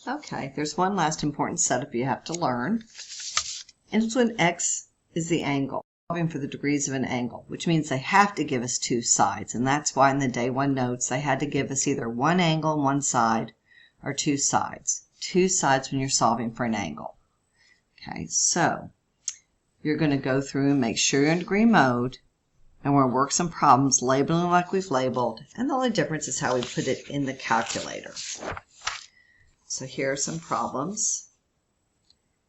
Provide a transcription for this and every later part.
Okay, there's one last important setup you have to learn. And it's when x is the angle, solving for the degrees of an angle, which means they have to give us two sides. And that's why in the day one notes, they had to give us either one angle on one side or two sides. Two sides when you're solving for an angle. Okay, so you're going to go through and make sure you're in degree mode. And we're going to work some problems labeling like we've labeled. And the only difference is how we put it in the calculator. So here are some problems.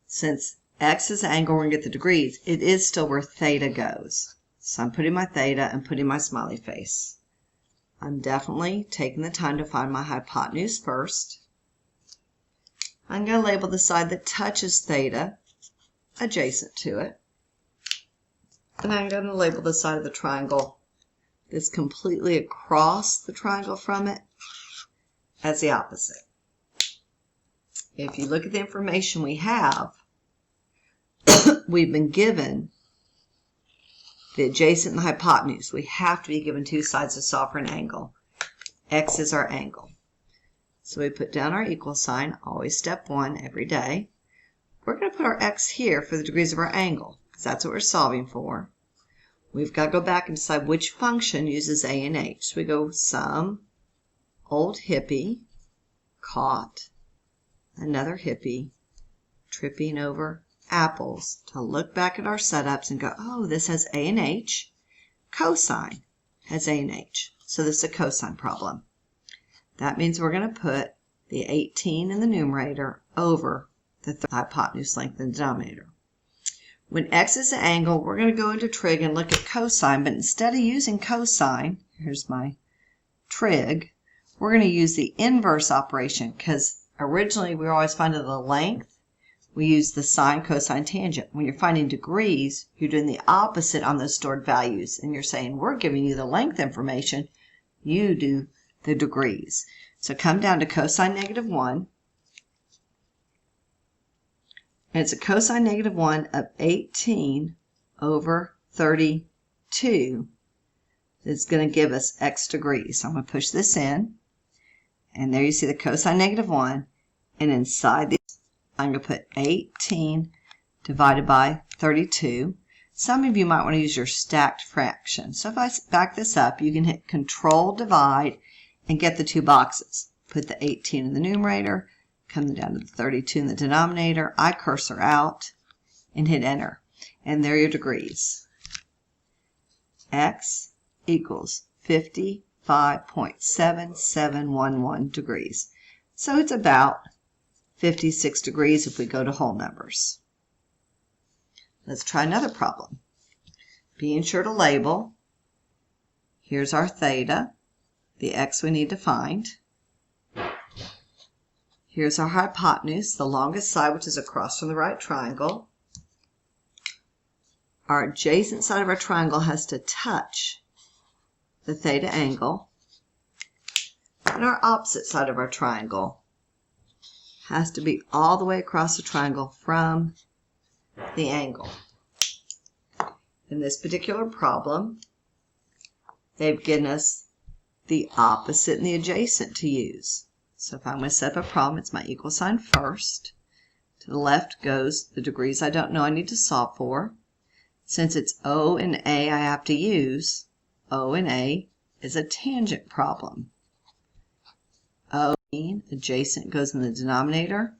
Since x is the angle, we're going to get the degrees. It is still where theta goes. So I'm putting my theta and putting my smiley face. I'm definitely taking the time to find my hypotenuse first. I'm going to label the side that touches theta adjacent to it. And I'm going to label the side of the triangle that's completely across the triangle from it as the opposite. If you look at the information we have, we've been given the adjacent and the hypotenuse. We have to be given two sides to solve for an angle. X is our angle. So we put down our equal sign, always step one every day. We're going to put our x here for the degrees of our angle, because that's what we're solving for. We've got to go back and decide which function uses a and h. So we go some old hippie caught another hippie tripping over apples, to look back at our setups and go, oh, this has a and h. Cosine has a and h. So this is a cosine problem. That means we're going to put the 18 in the numerator over the hypotenuse length in the denominator. When x is an angle, we're going to go into trig and look at cosine, but instead of using cosine, here's my trig, we're going to use the inverse operation, because originally we were always finding the length. We use the sine, cosine, tangent. When you're finding degrees, you're doing the opposite on those stored values, and you're saying, we're giving you the length information, you do the degrees. So come down to cosine negative 1. And it's a cosine negative 1 of 18 over 32 that's going to give us x degrees. So I'm going to push this in. And there you see the cosine negative 1. And inside this, I'm going to put 18 divided by 32. Some of you might want to use your stacked fraction. So if I back this up, you can hit Control Divide and get the two boxes. Put the 18 in the numerator, come down to the 32 in the denominator. I cursor out and hit Enter. And there are your degrees. X equals 55.7711 degrees. So it's about 56 degrees if we go to whole numbers. Let's try another problem. Being sure to label. Here's our theta, the x we need to find. Here's our hypotenuse, the longest side, which is across from the right triangle. Our adjacent side of our triangle has to touch the theta angle. And our opposite side of our triangle has to be all the way across the triangle from the angle. In this particular problem, they've given us the opposite and the adjacent to use. So if I'm going to set up a problem, it's my equal sign first. To the left goes the degrees I don't know I need to solve for. Since it's O and A I have to use, O and A is a tangent problem. O adjacent goes in the denominator.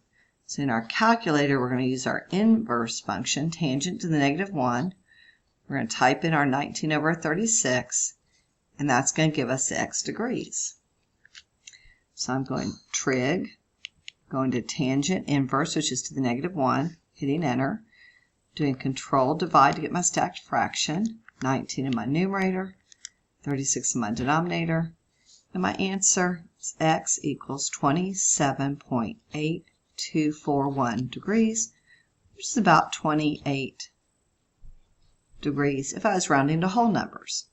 So in our calculator, we're going to use our inverse function, tangent to the negative 1. We're going to type in our 19 over 36, and that's going to give us the x degrees. So I'm going trig, going to tangent inverse, which is to the negative 1, hitting enter, doing Control Divide to get my stacked fraction, 19 in my numerator, 36 in my denominator, and my answer is x equals 27.8241 degrees, which is about 28 degrees if I was rounding to whole numbers.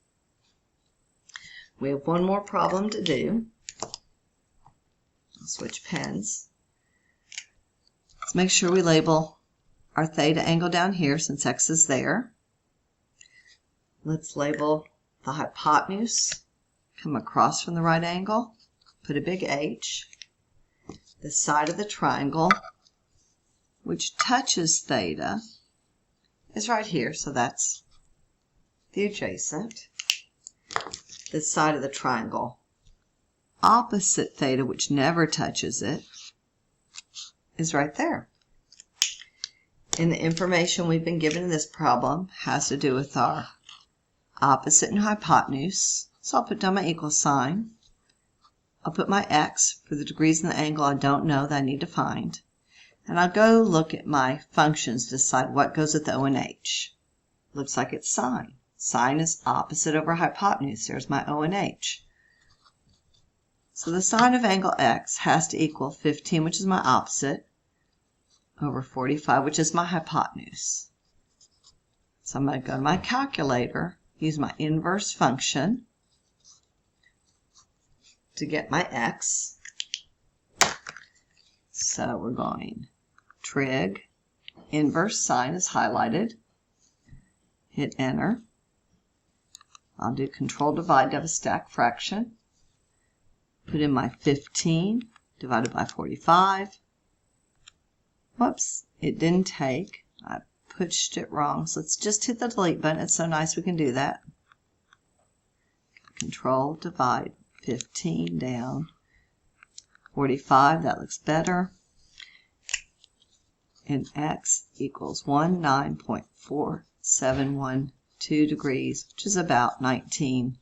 We have one more problem to do. I'll switch pens. Let's make sure we label our theta angle down here since x is there. Let's label the hypotenuse, come across from the right angle, put a big H. The side of the triangle, which touches theta, is right here, so that's the adjacent. The side of the triangle opposite theta, which never touches it, is right there. And the information we've been given in this problem has to do with our opposite and hypotenuse. So I'll put down my equal sign. I'll put my x for the degrees in the angle I don't know that I need to find. And I'll go look at my functions to decide what goes with the O and H. Looks like it's sine. Sine is opposite over hypotenuse. There's my O and H. So the sine of angle x has to equal 15, which is my opposite, over 45, which is my hypotenuse. So I'm going to go to my calculator, use my inverse function to get my x. So we're going trig, inverse sine is highlighted, hit enter. I'll do control divide to have a stack fraction. Put in my 15 divided by 45. Whoops, it didn't take. I pushed it wrong. So let's just hit the delete button. It's so nice we can do that. Control divide 15 down 45. That looks better. And x equals 19.4712 degrees, which is about 19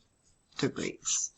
degrees.